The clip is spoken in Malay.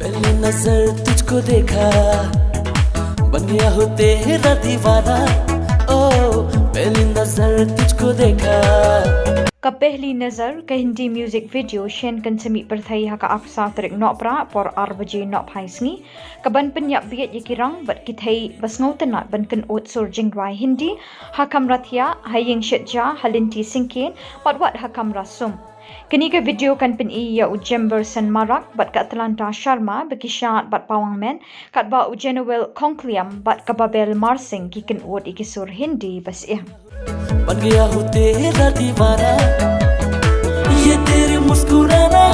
पहली नजर तुझको देखा बन गया हो तेरा दीवाना ओ पहली नजर तुझको देखा Ka Pehli Nazar ka Hindi music video shen semi pyrthei ha ka afsa tarik Nohprah por baje nohphai sngi kaban pyniapbiej yikirang bat thei basngau tanat ban kynud sur jingrwai Hindi ha kamra thiah ha iingshetja ha lynti syngkien wat ha kamra sum kini ka video kan pini ya Jemberson Marak bat ka Atlanta Sharma baki shad bat pawang men katba Jenewel Khongkliam bat ka Babel Marsing ki kynud ikisur Hindi basyiang बन गया हो तेरा दीवाना ये तेरे मुस्कुराना